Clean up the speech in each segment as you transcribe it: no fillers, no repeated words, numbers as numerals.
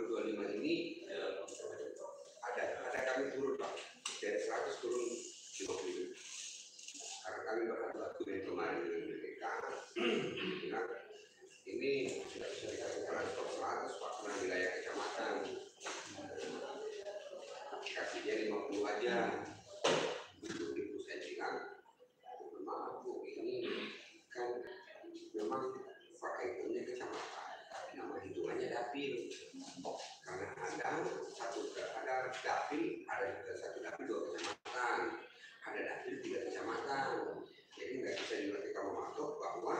2025 ini ada kami turun Pak, dari 100 turun 50. Karena kami berhati-hati dari kemarin dengan BPK, ini sudah bisa dikasih transport 100 Pak, karena wilayah kecamatan. Kasihnya 50 aja. Itu saya bilang, maaf Bu, ini kan memang Pak itemnya kecamatan, tapi nama hitungannya dapil. Karena ada dapil, ada juga satu dapil 2 kecamatan, ada dapil 3 kecamatan. Jadi nggak bisa juga kita mematok bahwa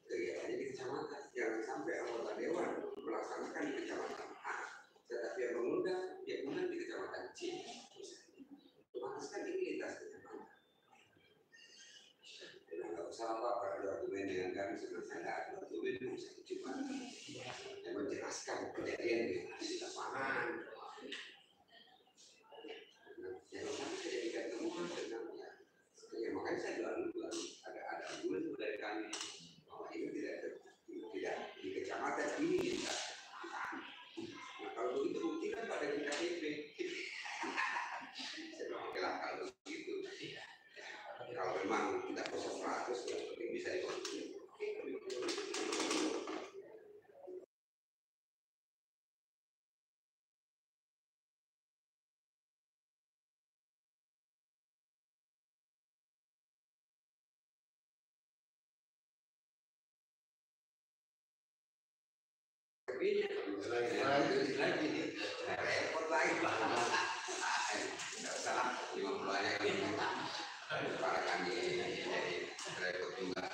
kegiatannya di kecamatan. Jangan sampai anggota dewan melaksanakan di kecamatan A, tetapi yang mengundang dia undang di kecamatan C. Otomatis kan ini lintas kecamatan. Jadi nggak usah apa pada argumen dengan kami sebenarnya saya ada argumen yang saya cuma yang menjelaskan kejadian di lapangan. Jangan sampai kejadian temuan sebenarnya. Ya makanya saya dulu ada argumen dari kami bahwa ini tidak di kecamatan ini lintas. Nah kalau begitu buktikan pada KTP. Saya bilang oke lah kalau begitu. Kalau memang tidak bisa 100 ya penting bisa dikontrol. Lagi repot lagi Pak. Nggak usah lah 50 aja para kami jadi repot juga.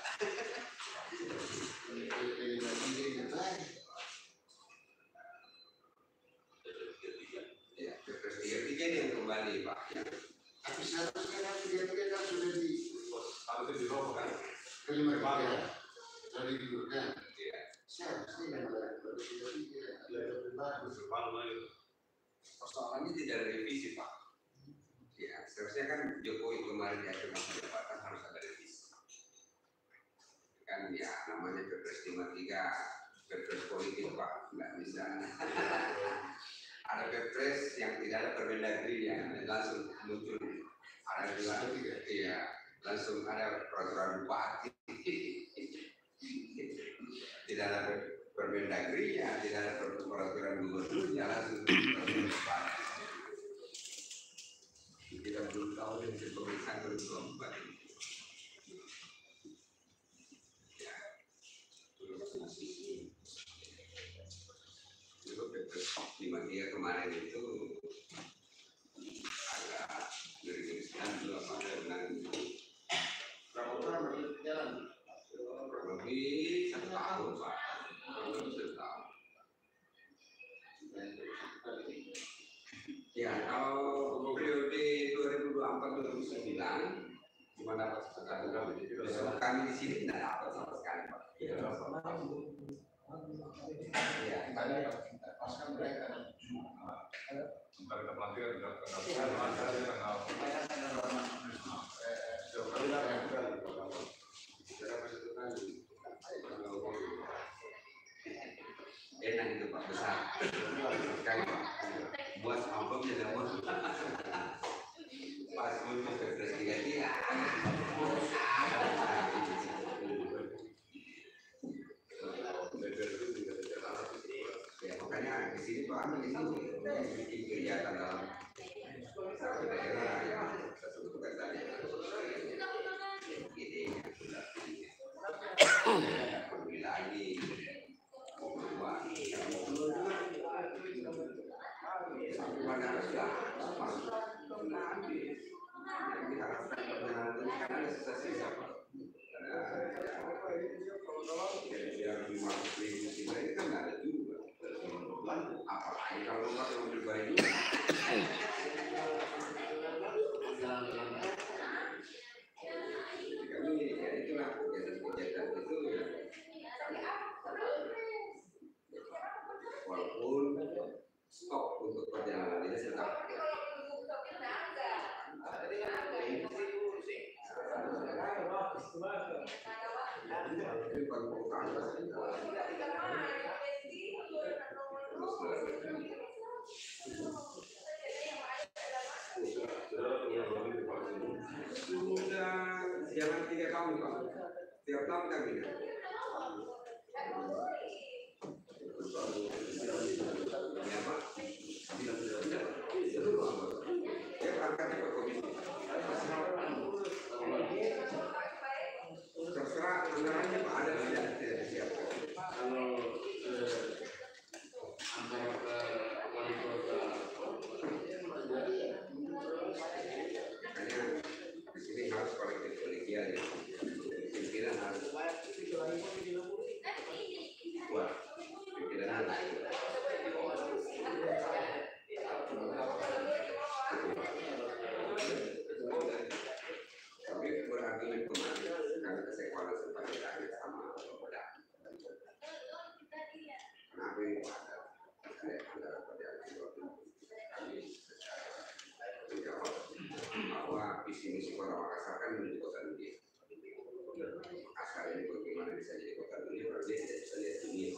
Ya, Kepres 33 yang kembali Pak. Tapi seharusnya kan 33 kan sudah harusnya dirobohkan ke 5 dari dulu kan. Seharusnya yang persoalannya tidak revisi Pak. Ya, seharusnya kan Jokowi kemarin di akhir masa jabatan harus ada revisi. Kan ya namanya Kepres 53, Kepres politik Pak, nggak bisa. Ada Kepres yang tidak ada Permendagri-nya langsung muncul. Ada juga, iya, langsung ada peraturan bupati. Tidak ada Permendagri-nya, tidak ada peraturan gubernurnya, langsung peraturan bupati. Kita belum tahu yang pemeriksaan belum keempat. Ya, itu Kepres 53 kemarin itu agak ngeri-ngerikan dulu apa dengan berapa berjalan lebih 1 tahun Pak, lebih 1 tahun. Ya kalau periode 2024-2029 cuma dapat sekali kami di sini tidak dapat sama sekali Pak. Ya, pas kan mereka ada 7 tempat pelatihan enak itu Pak, besar sekali Pak, buat amplopnya dapat pas untuk Kepres 33 ya makanya di sini Pak ini bikin kegiatan dalam satu daerah yang sebutkan tadi idenya sudah pergi lagi sampai pada sudah masuk habis. Yang diharapkan perjalanan ini kan ada sisa-sisa Pak. Yang 5.000 sisa itu kan nggak ada juga. Apalagi kalau rumah yang lebih baik juga. Kami ya itulah kegiatan itu ya. Walaupun stop untuk perjalanan ini tetap. Tiap tahun kami dia berangkatnya ke komisi. Terserah anggarannya Pak ada tidak disiapkan. Kalau antara ke wali kota, makanya di sini harus kolegial ya. Pimpinan harus kuat, pimpinan harus. Tapi berargumen kemarin karena kesekualan sebenarnya sama pemuda. Kenapa ini ada antara pada kami menjawab bahwa visi misi Kota Makassar kan menuju kota dunia. Makassar ini bagaimana bisa jadi kota dunia? Berarti tidak bisa lihat dunia.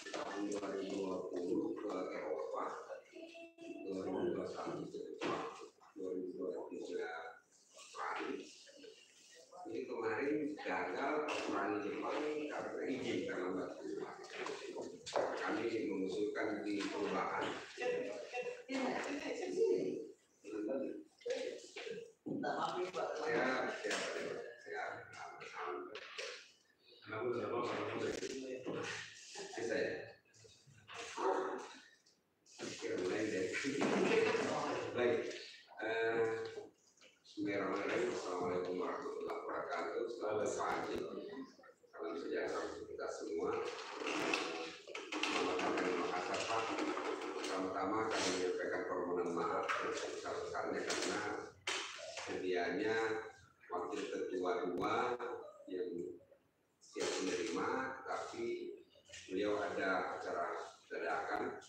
Tahun 2020 ke Eropa, 2021 ke Jepang, 2023 Australia. Jadi kemarin gagal Australia Jepang karena izin karena batu. Kami mengusulkan di perubahan. Baik, Bismillahirrahmanirrahim. Assalamualaikum warahmatullahi wabarakatuh. Selamat pagi, salam sejahtera untuk kita semua. Selamat datang di Makassar, Pak. Pertama-tama kami menyampaikan permohonan maaf yang sebesar-besarnya karena sedianya wakil ketua 2 yang siap menerima, tapi beliau ada acara dadakan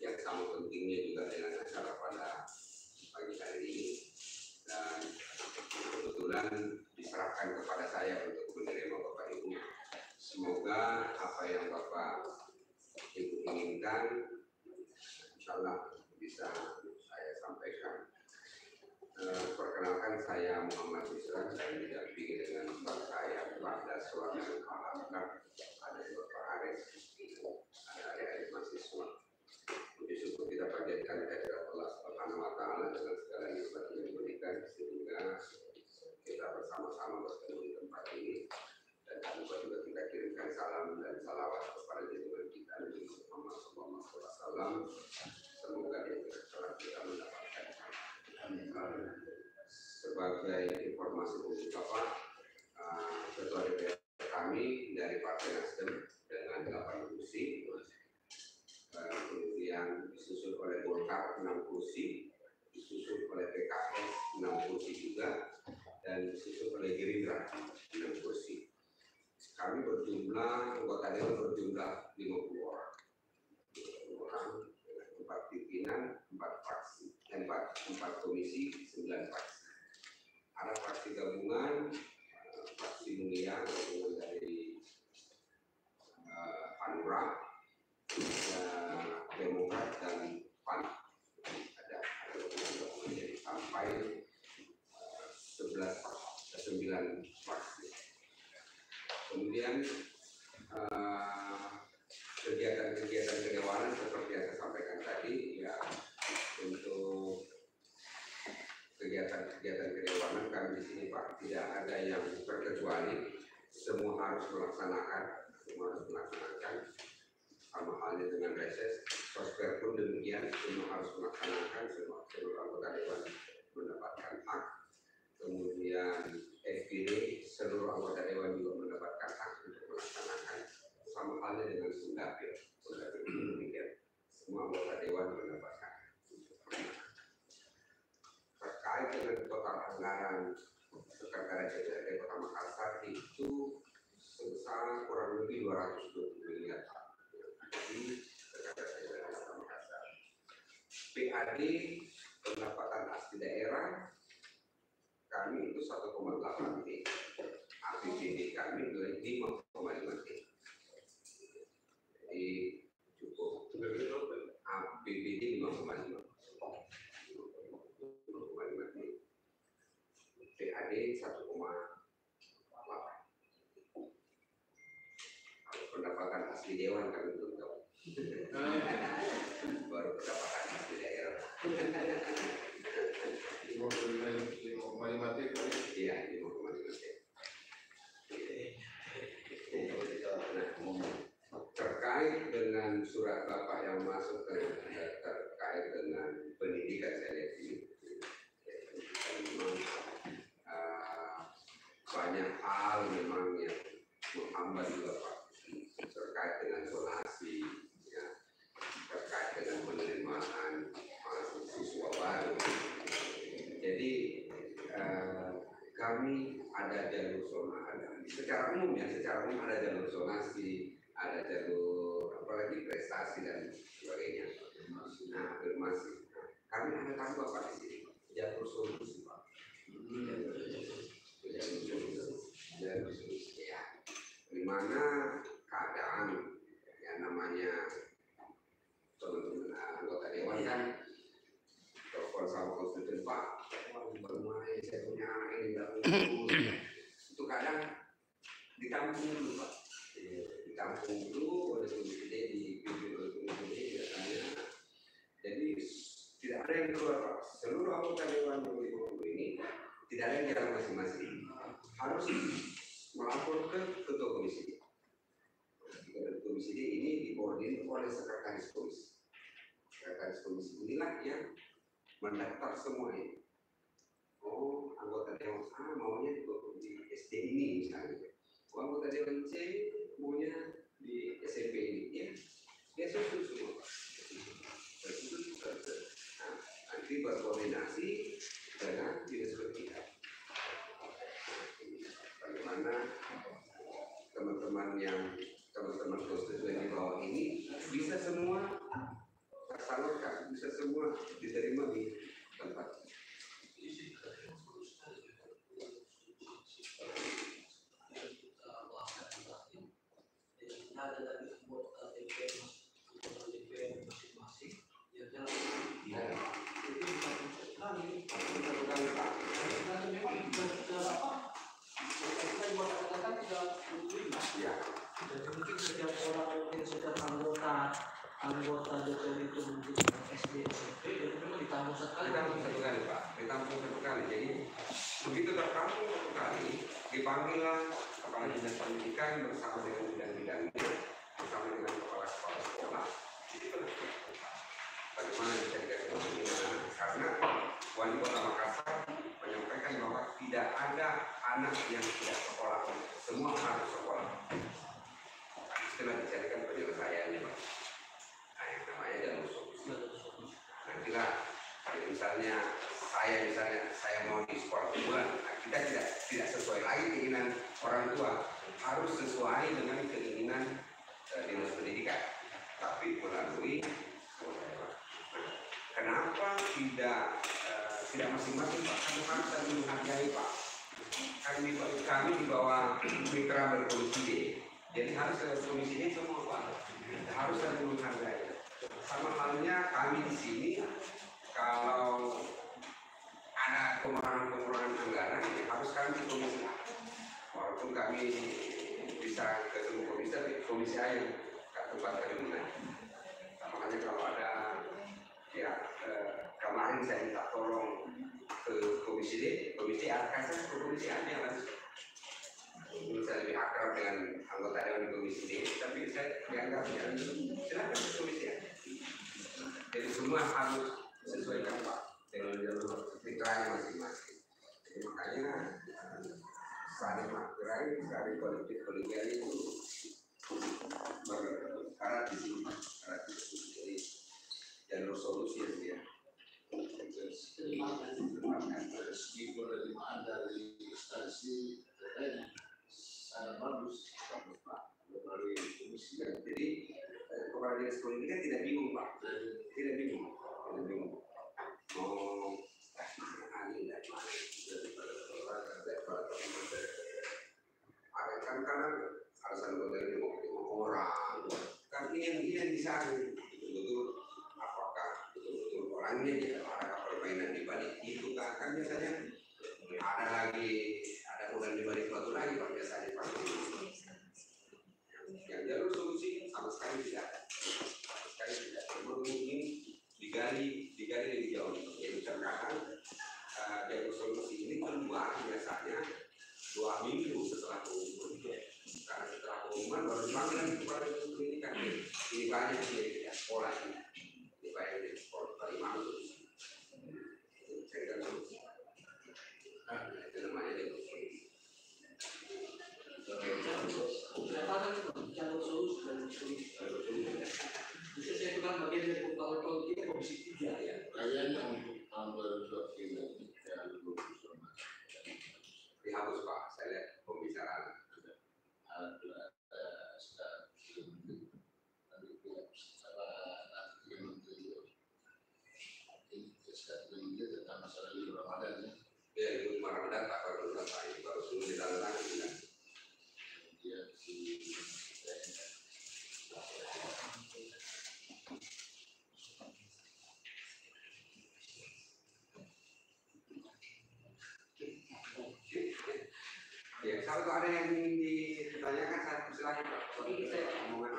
yang sama pentingnya juga dengan acara pada pagi hari ini, dan kebetulan diserahkan kepada saya untuk menerima Bapak Ibu. Semoga apa yang Bapak Ibu inginkan insya Allah bisa saya sampaikan. Perkenalkan, saya Muhammad Isran dan didampingi dengan Pak saya Pak Daswa dan Pak Akbar, ada Bapak Aris, ada adik-adik mahasiswa. Puji syukur kita panjatkan kehadirat Allah Subhanahu wa taala dengan segala nikmat yang diberikan sehingga kita bersama-sama bertemu di tempat ini, dan juga kita kirimkan salam dan salawat kepada junjungan kita Nabi Muhammad SAW. Semoga dia telah kita mendapatkan. Sebagai informasi untuk Bapak, Ketua DPR kami dari Partai Nasdem dengan 8 kursi. Kemudian disusul oleh Golkar 6 kursi, disusul oleh PKS 6 kursi juga, dan disusul oleh Gerindra 6 kursi. Kami berjumlah, anggota dewan berjumlah 50 orang. 50 orang dengan 4 pimpinan, 4 fraksi, 4 komisi, 9 fraksi. Ada fraksi gabungan, fraksi mulia gabungan dari Hanura, Demokrat dan PAN, ada jadi sampai 9 fraksi. Kemudian kegiatan-kegiatan kedewanan seperti yang saya sampaikan tadi, ya, untuk kegiatan-kegiatan kedewanan kami di sini Pak tidak ada yang terkecuali, semua harus melaksanakan. Sama halnya dengan reses, sosper pun demikian, semua harus melaksanakan, seluruh anggota dewan mendapatkan hak. Kemudian FPD, seluruh anggota dewan juga mendapatkan hak untuk melaksanakan, sama halnya dengan Sundapil pun demikian, semua anggota dewan mendapatkan. Terkait dengan total anggaran Sekretariat DPRD Kota Makassar itu sebesar kurang lebih 220 miliar. PAD pendapatan asli daerah kami itu 1,8 T, APBD kami 5,5 T. Jadi PAD 1,8. Pendapatan asli dewan kami belum tahu. Baru pendapatan asli daerah. 5,5 Iya, 5,5. Terkait dengan surat Bapak yang masuk terkait dengan pendidikan saya lihat ini, memang banyak hal memang yang menghambat juga Pak, terkait dengan zonasi, ya, terkait dengan penerimaan mahasiswa baru. Jadi kami ada jalur zonasi, secara umum ada jalur zonasi, ada jalur apalagi prestasi dan sebagainya. Nah, afirmasi. Kami ada tambah Pak di sini, jalur solusi Pak. Jalur solusi ya. Di mana keadaan yang namanya teman-teman anggota dewan kan telepon sama konstituen Pak, bermain saya punya anak ini nggak itu kadang ditampung dulu Pak, ditampung dulu oleh komisi D, dipimpin oleh komisi D biasanya. Jadi tidak ada yang keluar Pak, seluruh anggota dewan ini tidak ada yang jalan masing-masing, harus melapor ke ketua komisi D. Komisi D ini dikoordinir oleh sekretaris komisi. Sekretaris komisi inilah yang mendaftar semuanya. Oh, anggota dewan A maunya di SD ini misalnya. Oh, anggota dewan C maunya di SMP ini. Ya, dia susun semua. Nah, nanti berkoordinasi dengan dinas pendidikan. Bagaimana teman-teman konstituen di bawah ini bisa semua tersalurkan, bisa semua diterima di tempat. Anggota DPR itu mungkin SD, SMP, jadi memang ditampung satu kali Pak, ditampung satu kali. Jadi begitu tertampung satu kali, dipanggillah kepala dinas pendidikan bersama dengan bidang-bidangnya, bersama dengan kepala sekolah. Jadi bagaimana bisa dikasih pembinaan? Karena wali kota Makassar menyampaikan bahwa tidak ada anak yang tidak sekolah, semua harus sekolah. Setelah dicarikan penyelesaiannya Pak. Namanya jalur solusi. Nantilah misalnya saya mau di sekolah unggulan, kita tidak sesuai lagi keinginan orang tua, harus sesuai dengan keinginan dinas pendidikan, tapi melalui sekolah. Kenapa tidak masing-masing Pak? Kan harus saling menghargai Pak. Kami di bawah mitra berkomisi D, jadi harus komisi D semua Pak, harus saling menghargai. Sama halnya kami di sini, kalau ada pengurangan anggaran, ya harus kami di komisi A. Walaupun kami bisa ketemu komisi, tapi komisi A yang tempat kami menang. Sama halnya kalau ada, ya kemarin saya minta tolong ke komisi D, komisi A kasih ke komisi A yang langsung. Saya lebih akrab dengan anggota dewan di komisi D, tapi saya dianggap ya silakan ke komisi A. Jadi semua harus sesuaikan Pak dengan jalur fitrahnya masing-masing. Jadi makanya saling menghargai, saling kolektif-kolegial itu berkarat di sini, karat di sini. Jadi jalur solusi yang dia. Segi penerimaan dari instansi lain sangat bagus Pak melalui komisi. Jadi kepala dinas pendidikan tidak bingung Pak, tidak bingung. Mau ahli dan kan karena alasan anggota mau orang, kan ini yang disaring betul-betul apakah betul-betul orangnya ada permainan di balik itu kan biasanya ada lagi pengumuman biasanya 2 minggu setelah pengumuman. Karena setelah pengumuman baru dipanggil kepada pendidikan. Ini banyak di sekolah ini. Ini banyak di sekolah dari mana? Saya kan itu namanya demokrasi. Jalur solusi. Bisa saya bilang bagian dari pengetahuan kita komisi 3 ya. Kayaknya untuk tahun 2020 ya belum Dihapus Pak, saya lihat pembicaraan. ada nanti secara nanti menteri tentang masalah libur Ramadan ya. Ya, itu Ramadan tak baru selesai, baru sudah ditandatangani kan. Dia di Ya, kalau ada yang ingin ditanyakan, saya persilahkan Pak. Ini saya Omongan.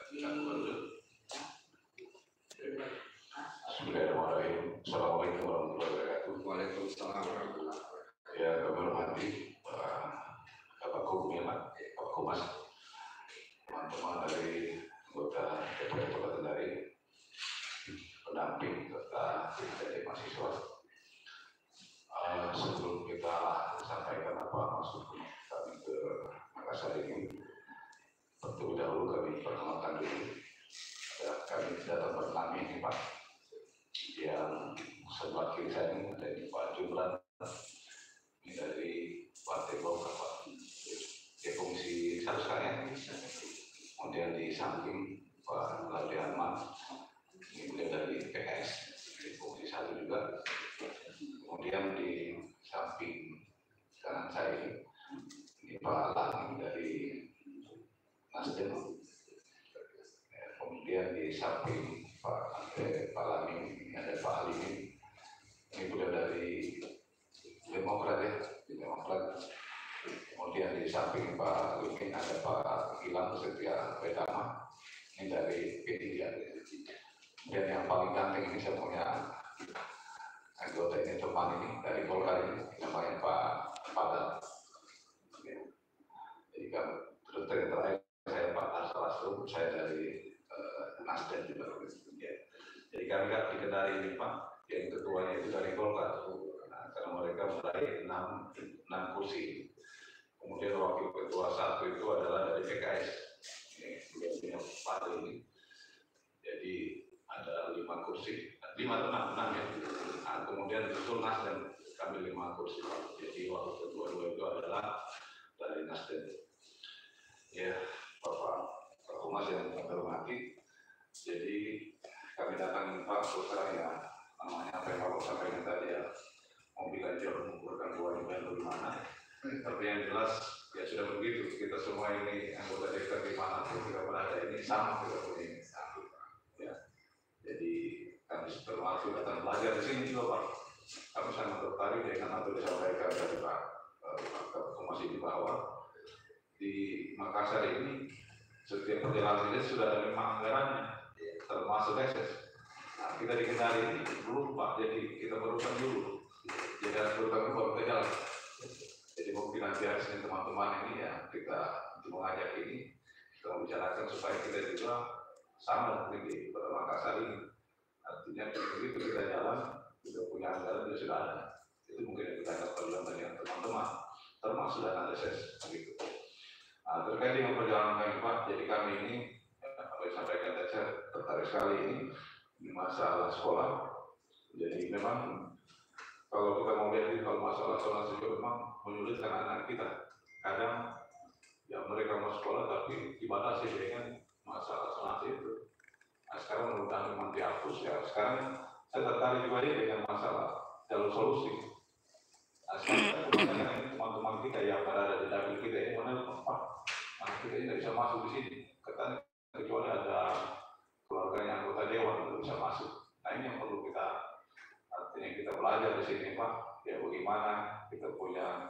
Bismillahirrahmanirrahim. Assalamualaikum warahmatullahi wabarakatuh. Waalaikumsalam warahmatullahi wabarakatuh. Ya, kami hormati Bapak Humas, Pak Humas, teman-teman dari anggota DPR Kota Kendari, pendamping serta dari mahasiswa. Sebelum kita sampaikan apa maksud kami ke Makassar ini, terlebih dahulu kami perkenalkan dulu. Kami datang berenam ini Pak, yang sebelah kiri saya ini dari Pak Jumlan, ini dari Partai Golkar Pak, di Komisi 1 sekalian. Kemudian di samping Pak Laude Ahmad, ini beliau dari PKS, di Komisi 1 juga. Kemudian di samping kanan saya ini Pak Lang dari Nasdem. Kemudian di samping Pak Lamin ini ada Pak Alimin, ini beliau dari Demokrat ya, di Demokrat. Kemudian di samping Pak Alimin ada Pak Gilang Setia Bedama, ini dari P3. Dan yang paling ganteng ini saya punya anggota ini, teman ini dari Golkar ini, namanya Pak Padal. Jadi kan terus terakhir saya Pak Arsalasrum, saya dari Nasdem juga. Jadi kami kan di Kendari ini Pak, yang ketuanya itu dari Golkar. Nah, karena mereka mulai 6 kursi. Kemudian wakil ketua 1 itu adalah dari PKS. Ini punya partai ini. Jadi ada 5 kursi, 5 atau 6 ya. Nah, kemudian betul Nasdem, kami 5 kursi. Jadi wakil ketua 2 itu adalah dari Nasdem. Ya, Bapak Humas yang kami hormati. Jadi kami datang Pak sekarang ya, namanya apa yang Bapak sampaikan tadi ya, mobil aja mengukurkan dua ini bagaimana. Tapi yang jelas ya sudah begitu, kita semua ini anggota DPR di mana pun kita berada ini sama, kita punya ini satu ya. Jadi kami termasuk datang belajar di sini juga Pak. Kami sangat tertarik dengan apa yang disampaikan dari Pak Humas di bawah. Di Makassar ini setiap perjalanan ini sudah ada 5 anggarannya, termasuk reses. Nah, kita di Kendari ini belum Pak, jadi kita berutang dulu. Jadi harus berutang baru ke jalan. Jadi mungkin nanti hari Senin teman-teman ini ya kita untuk mengajak ini, kita membicarakan supaya kita juga sama seperti di Kota Makassar ini. Artinya begitu kita jalan, kita punya anggaran juga sudah ada. Itu mungkin yang kita akan perjuangkan dengan teman-teman, termasuk dana reses begitu. Nah, terkait dengan perjalanan kami Pak, jadi kami ini apa yang disampaikan tadi saya tertarik sekali ini di masalah sekolah. Jadi memang kalau kita mau lihat kalau masalah sekolah juga memang menyulitkan anak kita. Kadang ya mereka mau sekolah tapi dibatasi dengan masalah sonasi itu. Nah, sekarang menurut kami memang dihapus ya. Sekarang saya tertarik juga dengan masalah jalur solusi. Nah, sekarang teman-teman kita yang berada di dapil kita ini mana Pak? Anak kita ini tidak bisa masuk di sini. Kecuali ada keluarganya anggota dewan yang bisa masuk. Nah ini yang perlu kita, artinya kita belajar di sini Pak. Ya bagaimana kita punya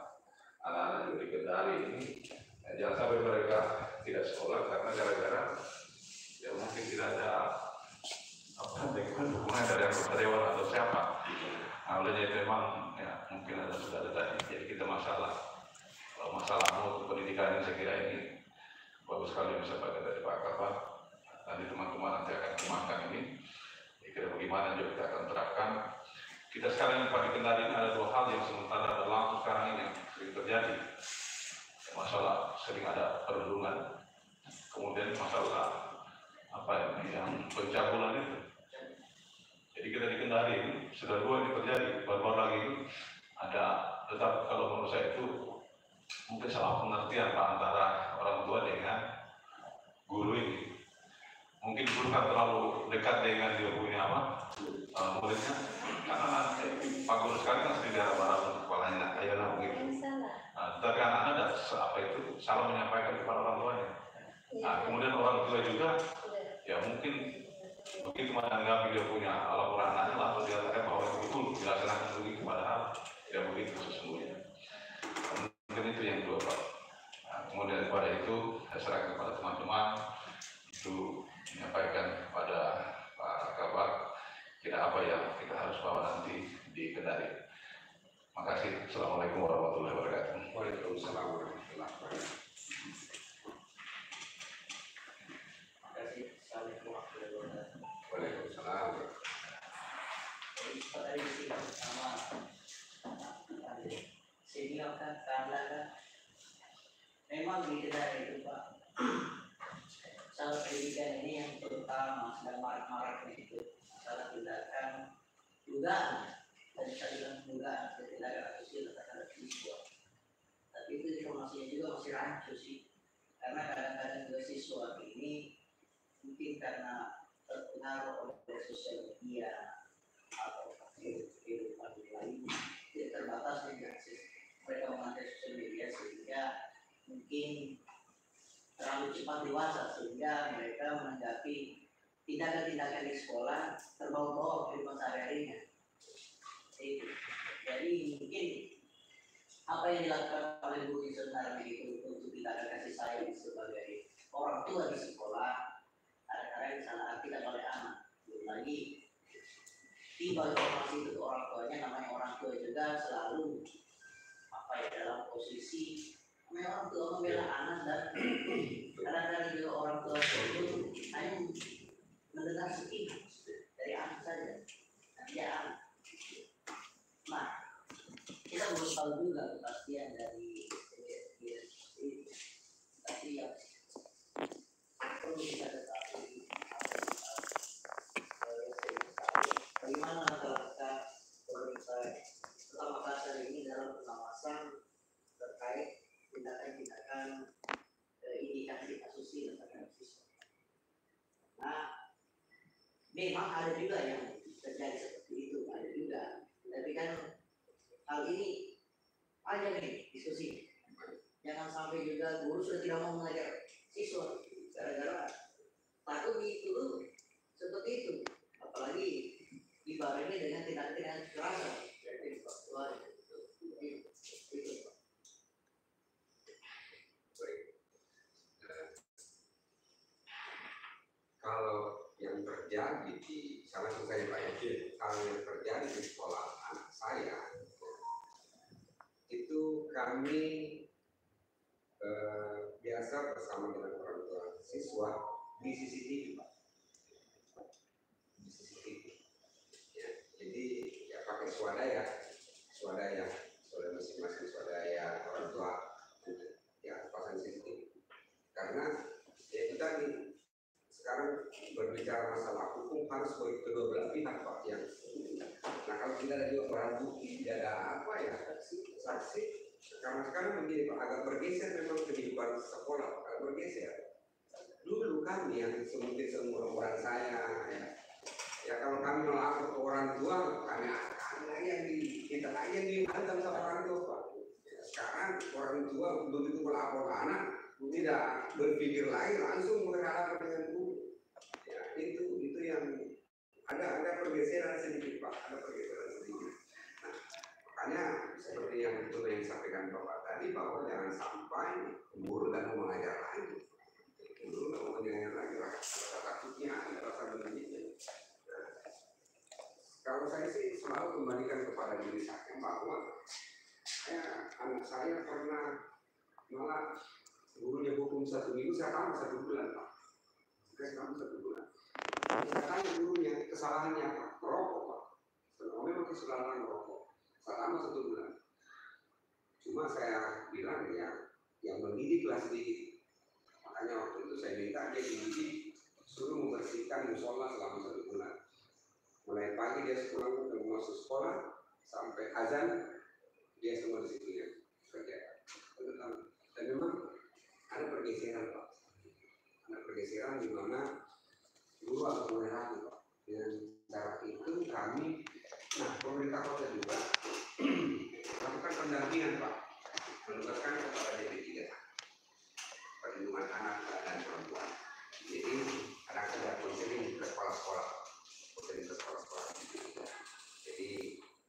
anak-anak juga di Kendari ini. Ya, jangan sampai mereka tidak sekolah karena gara-gara ya mungkin tidak ada apa dukungan dari anggota dewan atau siapa. Nah, olehnya itu memang ya mungkin sudah ada tadi. Jadi kita kalau masalah mutu pendidikan ini saya kira ini bagus sekali bisa pakai dari Pak Kabar. Nanti teman-teman nanti akan kembangkan ini. Kira bagaimana juga kita akan terapkan. Kita sekarang Pak di Kendari ini ada dua hal yang sementara berlangsung sekarang ini yang sering terjadi. Masalah sering ada perundungan, kemudian masalah yang pencabulan itu. Jadi kita di Kendari ini sudah dua ini terjadi. Baru-baru lagi ini ada, tetap kalau menurut saya itu mungkin salah pengertian Pak antara orang tua dengan guru ini. Mungkin guru kan terlalu dekat dengan dia punya muridnya, karena nanti Pak Guru sekali kan sering diarah-arah untuk kepalanya, ayo lah begitu. Tetapi anak-anak itu salah menyampaikan kepada orang tuanya. Nah, kemudian orang tua juga, ya mungkin begitu menanggapi dia punya laporan anaknya, lalu dia katakan bahwa itu betul dilaksanakan begitu, padahal tidak begitu sesungguhnya. Mungkin itu yang dua Pak. Nah, kemudian daripada itu, saya serahkan kepada teman-teman itu menyampaikan kepada Pak Kabar kira apa yang kita harus bawa nanti di Kendari. Terima kasih. Assalamualaikum warahmatullahi wabarakatuh. Waalaikumsalam warahmatullahi wabarakatuh. Terima kasih. Assalamualaikum warahmatullahi wabarakatuh. Waalaikumsalam. Tadi disini sama senior kan, karena kan memang di Kendari itu Pak, masalah pendidikan ini yang terutama sedang marak-maraknya itu masalah tindakan dugaan, dan saya bilang dugaan tindakan asusila terhadap siswa. Tapi itu informasinya juga masih rancu sih, karena kadang-kadang juga siswa ini mungkin karena terpengaruh oleh sosial media atau kehidupan lain tidak terbatas dengan akses mereka mengakai sosial media, sehingga mungkin terlalu cepat dewasa sehingga mereka menanggapi tindakan-tindakan di sekolah terbawa-bawa kehidupan sehari-harinya. Jadi mungkin apa yang dilakukan oleh guru sebenarnya itu untuk tindakan kasih sayang sebagai orang tua di sekolah, kadang-kadang salah artikan oleh anak. Belum lagi tiba informasi itu ke orang tuanya, namanya orang tua juga selalu dalam posisi memang untuk membela anak, dan kadang-kadang juga orang tua itu hanya mendengar sepihak dari anak saja, dan dia anak. Nah, kita belum tahu juga kepastian dari tapi yang perlu kita ketahui bagaimana langkah pemerintah Kota Makassar ini dalam pengawasan terkait tindakan-tindakan indikasi asusila terhadap siswa. Nah, memang ada juga yang terjadi seperti itu, ada juga. Tapi kan hal ini aja nih diskusi. Jangan sampai juga guru sudah tidak mau mengajar siswa gara-gara takut dituduh seperti itu. Apalagi dibarengi dengan tindakan-tindakan kekerasan dari orang tua. Kalau yang terjadi di salah satu saya Pak ya, kalau yang terjadi di sekolah anak saya itu kami biasa bersama dengan orang tua siswa di CCTV Pak, di CCTV ya, jadi ya pakai swadaya masing-masing swadaya orang tua ya pasang CCTV, karena ya itu tadi sekarang berbicara masalah hukum harus kedua belah pihak Pak yang. Nah kalau kita ada juga barang bukti, tidak ada apa ya saksi. Karena sekarang begini Pak, agak bergeser memang kehidupan sekolah, agak bergeser. Dulu kami yang mungkin seumuran saya ya kalau kami melapor ke orang tua, kami kita lagi yang dihantam sama orang tua Pak. Ya, sekarang orang tua begitu melapor anak tidak berpikir lagi, langsung berhadapan dengan guru. Ya, itu yang ada pergeseran sedikit Pak, ada pergeseran sedikit. Nah, makanya seperti yang disampaikan Bapak tadi bahwa jangan sampai guru dan mengajar lagi. Guru dan mengajar lagi rasa takutnya, rasa benci. Nah, kalau saya sih selalu kembalikan kepada diri saya bahwa anak saya pernah malah gurunya hukum 1 minggu, saya tambah 1 bulan Pak. Saya tambah 1 bulan. Saya tanya gurunya kesalahannya apa? Merokok Pak. Memang kesalahan merokok. Saya tambah 1 bulan. Cuma saya bilang ya yang mendidiklah sedikit. Makanya waktu itu saya minta dia dididik suruh membersihkan musola selama 1 bulan. Mulai pagi dia pulang ke masuk sekolah sampai azan dia semua di situ ya kerja. Dan memang ada pergeseran Pak. Ada pergeseran di mana dulu agak mulai ragu Pak. Dengan cara itu kami, nah pemerintah kota juga lakukan pendampingan Pak, menugaskan kepada DP3 perlindungan anak dan perempuan. Jadi anak ada konseling ke sekolah-sekolah, konseling ke sekolah-sekolah. Jadi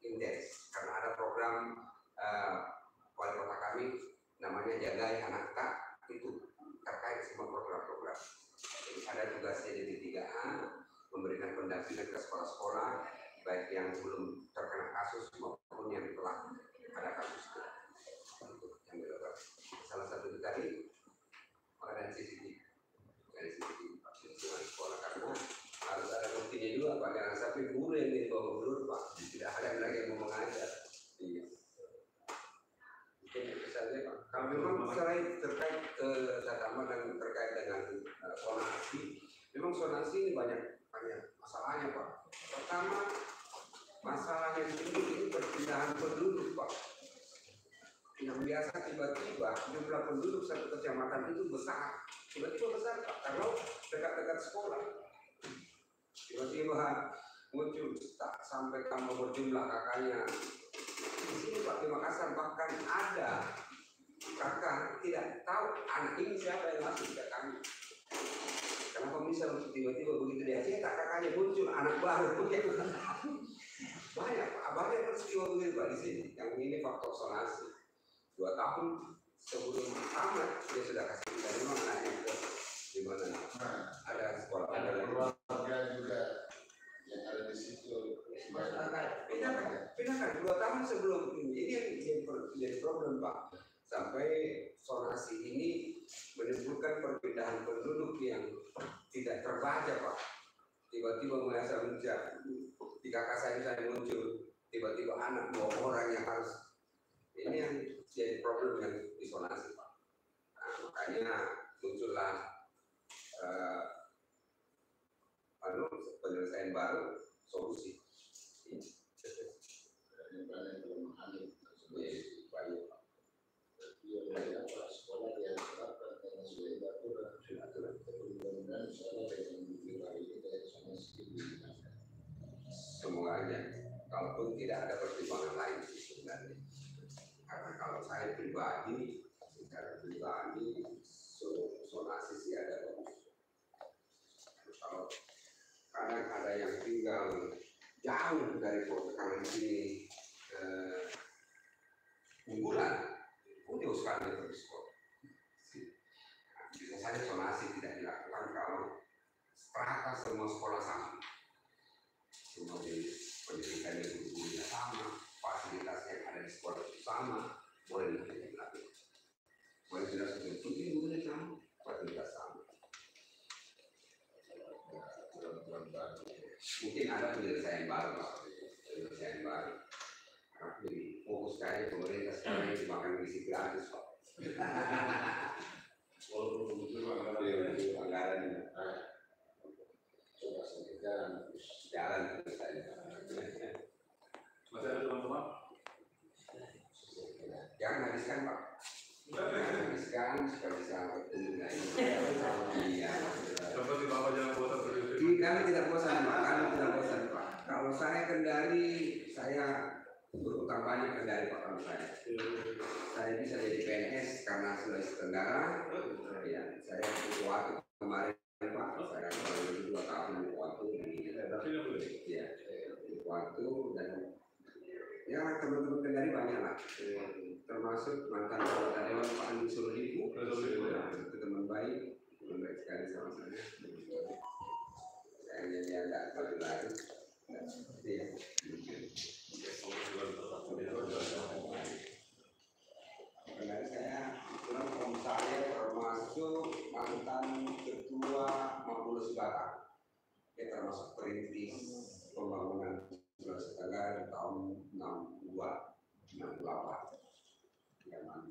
intens karena ada program wali kota kami namanya Jagai Anak Tak, itu terkait semua program-program. Jadi ada tugasnya DP3A memberikan pendampingan ke sekolah-sekolah baik yang belum terkena kasus maupun yang telah ada kasus untuk yang dilakukan. Salah satu itu tadi pengadaan CCTV dari CCTV sekolah karena harus ada buktinya juga Pak, jangan sampai guru yang dibawa guru Pak, tidak ada lagi yang mau mengajar. Iya. Mungkin itu saja Pak. Kalau memang selain terkait sama dan terkait dengan sonasi, memang sonasi ini banyak masalahnya Pak. Pertama, masalah yang tinggi ini perpindahan penduduk Pak. Yang biasa tiba-tiba jumlah penduduk satu kecamatan itu besar, tiba-tiba besar Pak, karena dekat-dekat sekolah. Tiba-tiba muncul tak sampai kamu berjumlah kakaknya. Di sini Pak di Makassar bahkan ada kakak tidak tahu anak ini siapa yang masuk ke kami. Kenapa bisa tiba-tiba begitu dia cetak kakaknya muncul anak baru? Banyak Pak, banyak peristiwa begitu Pak di sini. Yang ini faktor sonasi. 2 tahun sebelum tamat dia sudah kasih dari mana anaknya ke di mana ada sekolah ada keluarga juga yang ada di situ. Pindahkan 2 tahun sebelum ini yang jadi problem Pak. Sampai sonasi ini menimbulkan perpindahan penduduk yang tidak terbaca Pak. Tiba-tiba merasa mencari di kakak saya muncul, tiba-tiba anak 2 orang yang harus ini yang jadi problem yang disonasi Pak. Nah, makanya muncullah penyelesaian baru solusi. Banyak kelemahan itu Banyak Pak. Sekolah yang terapkan dengan sudah mudah-mudahan insyaallah dengan hari ini dari sonasi Semoga aja, kalaupun tidak ada pertimbangan lain sebenarnya. Karena kalau saya pribadi, secara pribadi, sonasi sih ada bagus. Kalau kadang ada yang tinggal jauh dari kota kami sini unggulan, jauh sekali dari sekolah. Bisa saja sonasi tidak dilakukan kalau strata semua sekolah sama. Semua pendidikan yang guru-gurunya sama, fasilitas yang ada di sekolah itu sama, boleh dilakukan. Boleh jelas itu gurunya sama, fasilitas sama. Mungkin ada penyelesaian baru Pak, penyelesaian baru. Karena lebih fokus kayak pemerintah sekarang ini makan gizi gratis Pak. walaupun begitu Anggaran coba saja jalan terus saja. Masih ada teman-teman? Jangan habiskan Pak. Jangan habiskan supaya bisa bertemu lagi. Iya. Seperti Bapak jangan bosan berdiri. Kami tidak bosan Pak, kami tidak bosan Pak. Kalau saya kendari, saya berutang banyak kendari Pak kalau saya. Saya bisa jadi PNS karena Sulawesi Tenggara. Ya, saya butuh waktu kemarin Pak. Saya baru 2 tahun waktu ini. Ya, waktu dan ya teman-teman kendari banyak lah. Termasuk mantan anggota dewan Pak Andi Surudipu. Itu teman baik sekali sama saya. Saya jadi agak lari. Iya.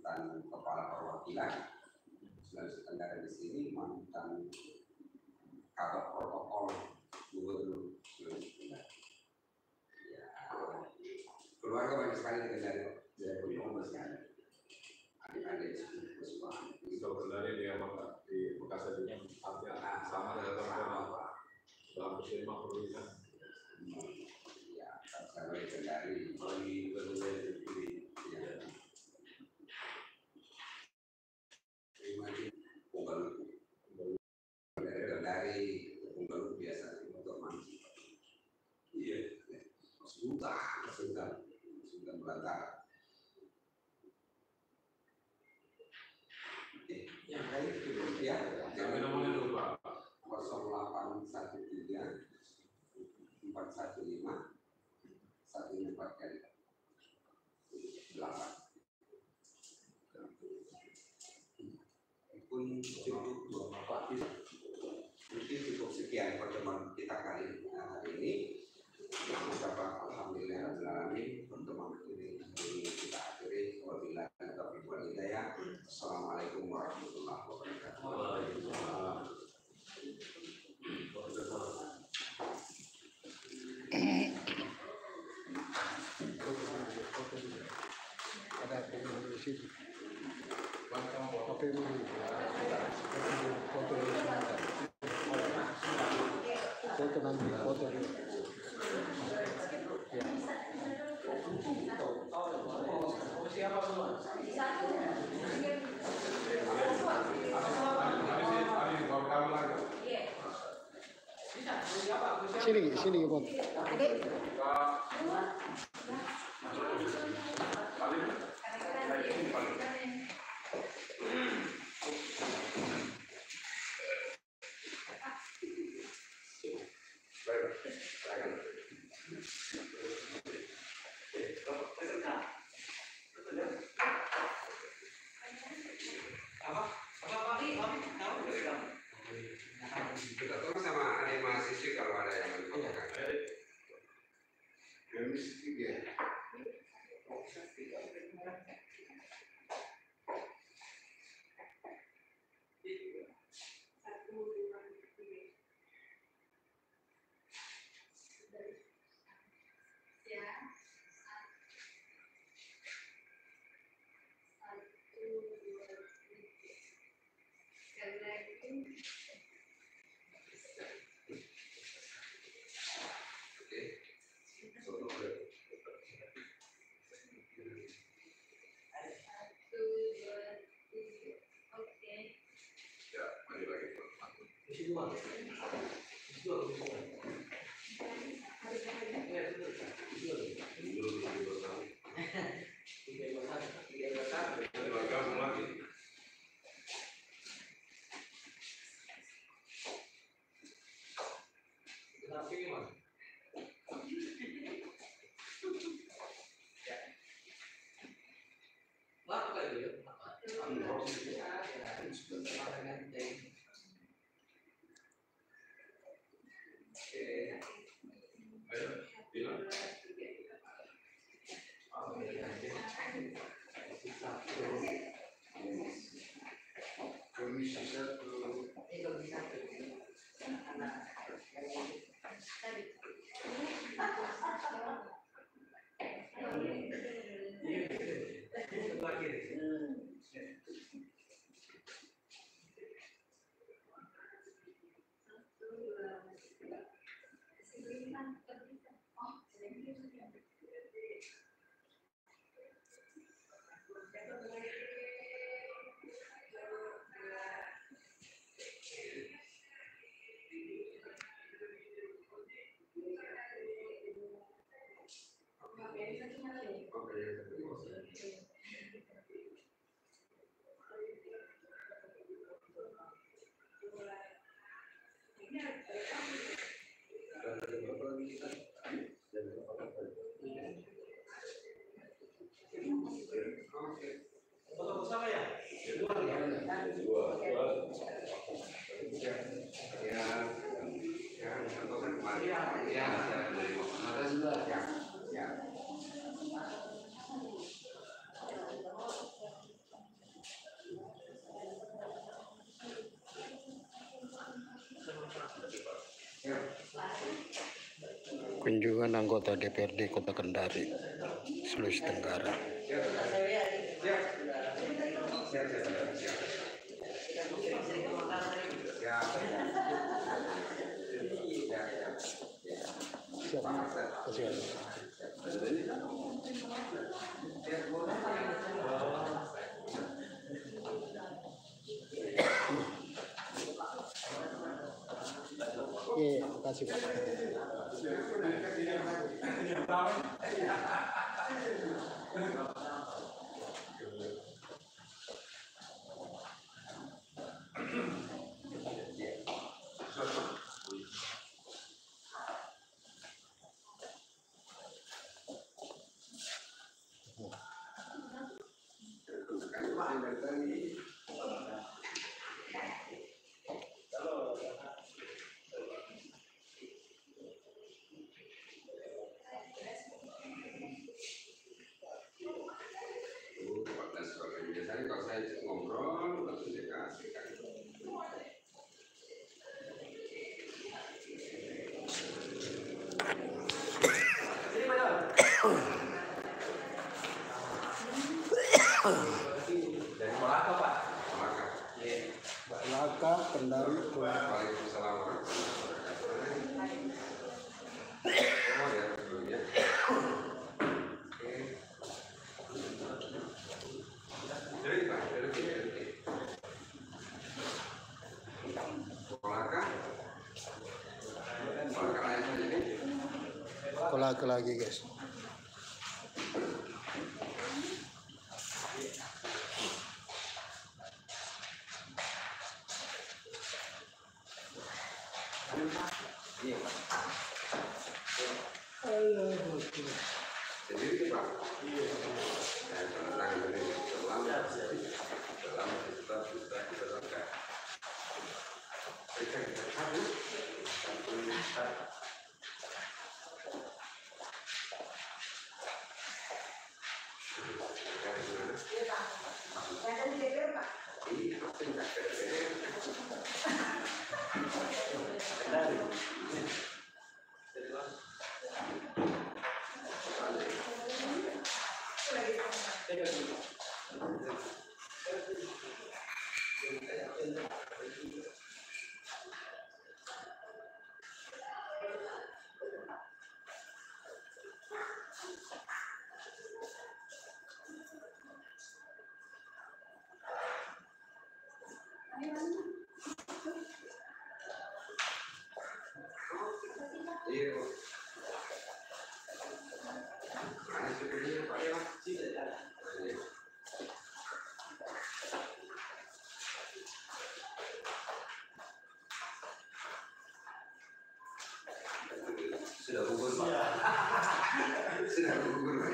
mantan kepala perwakilan Sulawesi Tenggara di sini, mantan kabak protokol gubernur Sulawesi Tenggara. Ya, keluarga banyak sekali di Kendari, dari rumah sekali. Adik-adik sepupu semua. Kalau Kendari dia di Bekasi juga artinya sama dengan teman-teman dalam bersama perusahaan. Ya, saya dari Kendari, bagi berbeda terpilih. Ya. Terima kasih. Dari Punggalu biasa untuk mancing. Iya, sudah melantara. Yang lain itu ya, Kami namanya dulu Pak. 0813 415 144 kali 8. Pun mungkin cukup sekian pertemuan kita hari ini. Mengucapkan alhamdulillahirobbilalamin, pertemuan ini kita akhiri. Wabillahi taufiq wal hidayah. Assalamualaikum warahmatullahi wabarakatuh. Foto nanti, foto dulu. Ya. Siapa semua? Sini foto. Kita tunggu sama adik mahasiswa kalau ada yang berkomentar. Kunjungan anggota DPRD Kota Kendari, Sulawesi Tenggara. Iya, makasih Pak. Biasanya kalau saya ngobrol langsung dikasih kan. Dari Malaka Pak. Malaka. Malaka, Kendari, Waalaikumsalam warahmatullahi wabarakatuh. Oh ya, sebelumnya. Oke. Jadi Pak, dari Malaka. Malaka lain saja nih. Kolaka lagi guys. Sendiri Pak. Saya tenang dari dalam kita lengkap. Berikan kita satu. Iya. Mana sebenarnya Pak ya? Sudah gugur Pak. Sudah gugur Pak.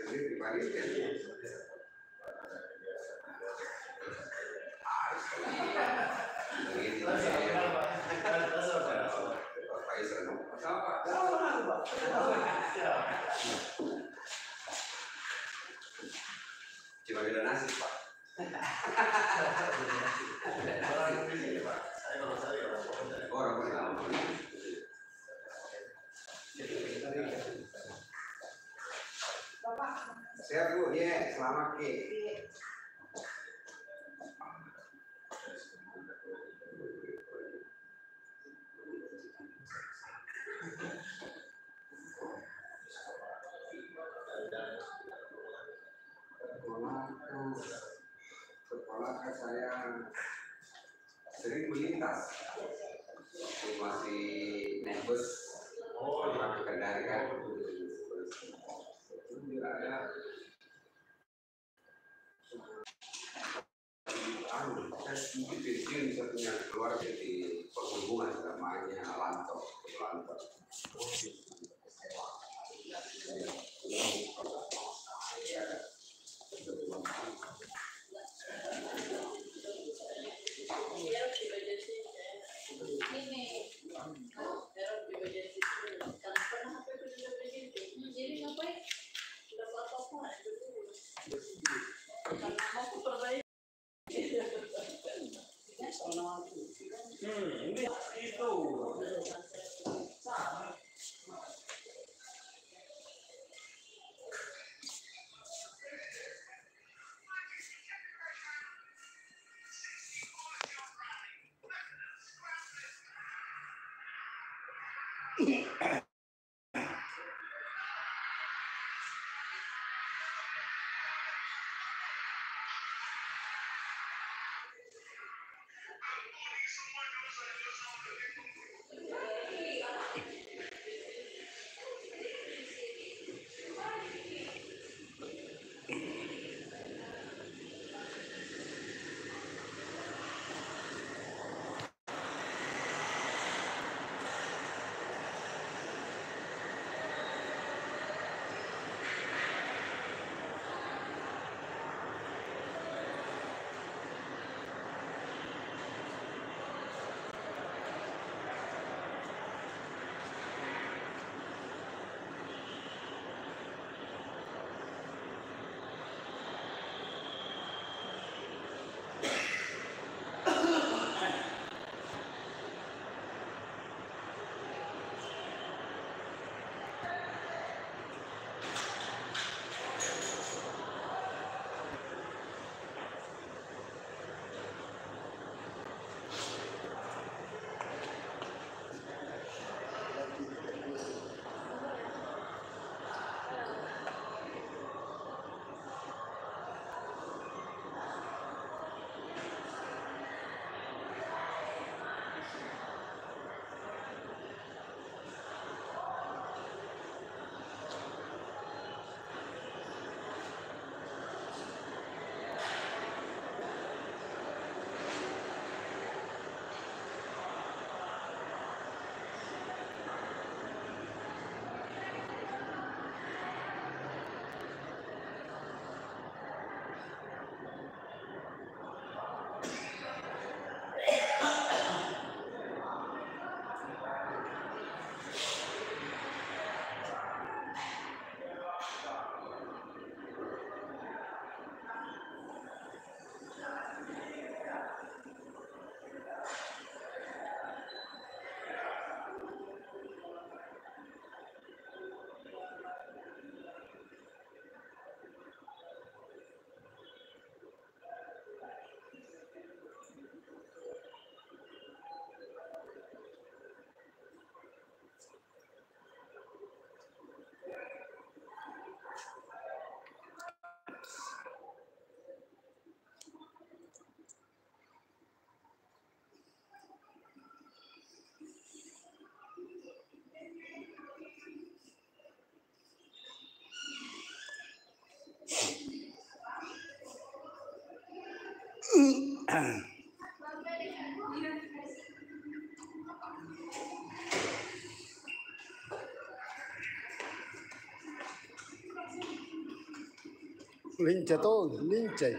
Sendiri dibalik kan? Cuma beda nasi Pak. Orang berlama. Sehat Bu, ya, selamat Ki. Sekolah saya sering melintas, masih naik bus ke Kendari kan. Saya mungkin pensiun bisa punya keluarga di perhubungan namanya Lanto. Lince tuh, lince.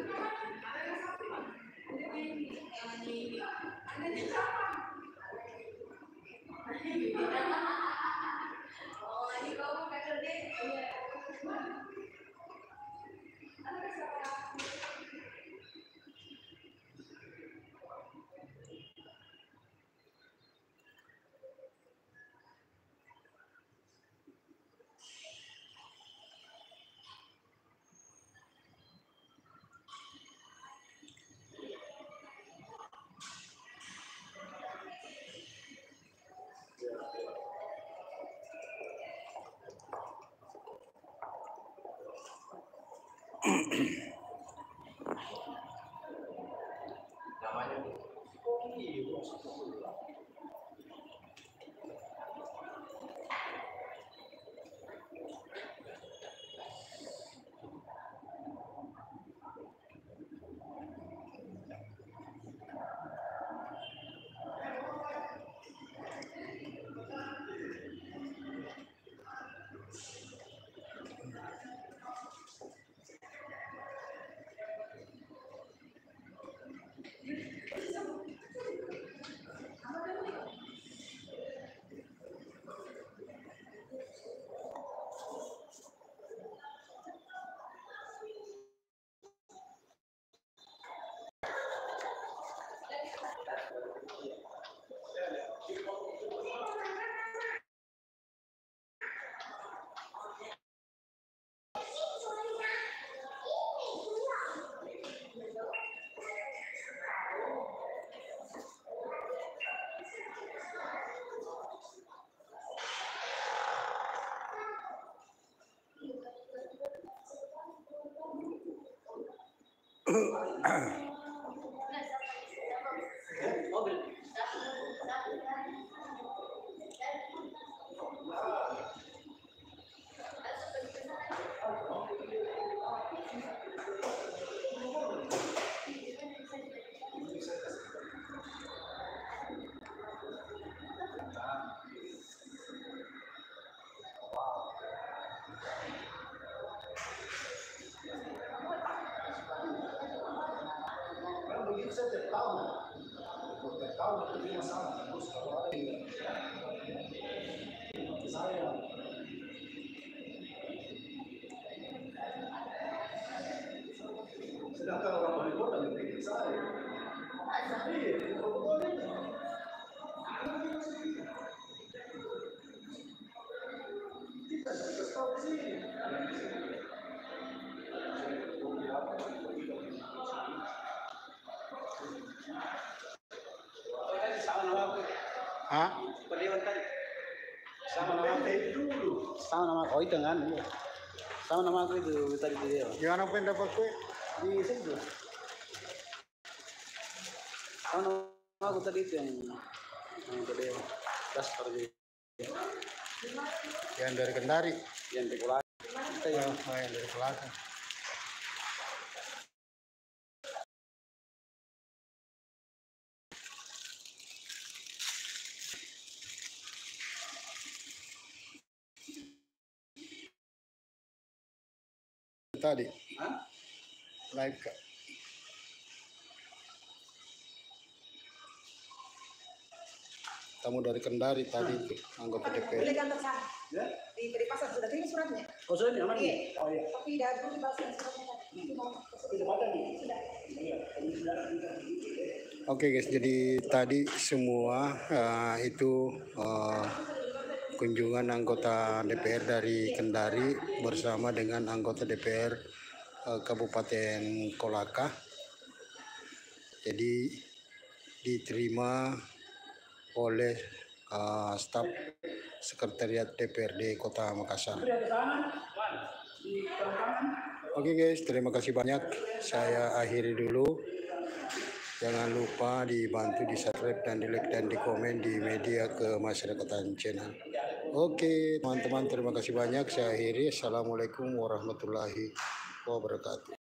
Sedangkan orang wali kota bikin saya. Hah? Sama nama dulu. Sama nama kau itu kan? Sama nama aku itu tadi dia. Gimana pendapat kue? Di situ. Sama nama aku tadi itu yang tadi daftar di Yang dari Kendari. yang regulasi. Yang dari Selatan. Tadi live Kak. Tamu dari Kendari tadi itu anggota DPR. Boleh kantor sana. Di Pasar sudah terima suratnya. Oh sudah nih, aman Iya. nih. Oh iya. Tapi dahulu dibalaskan suratnya tadi. Itu mau Sudah pada nih. sudah. Oke guys, jadi tadi semua itu kunjungan anggota DPR dari Kendari bersama dengan anggota DPR Kabupaten Kolaka. Jadi diterima oleh staf Sekretariat DPRD Kota Makassar. Oke guys, terima kasih banyak. Saya akhiri dulu. Jangan lupa dibantu di subscribe dan di like dan di komen di media kemasyarakatan channel. Oke teman-teman, terima kasih banyak. Saya akhiri. Assalamualaikum warahmatullahi wabarakatuh.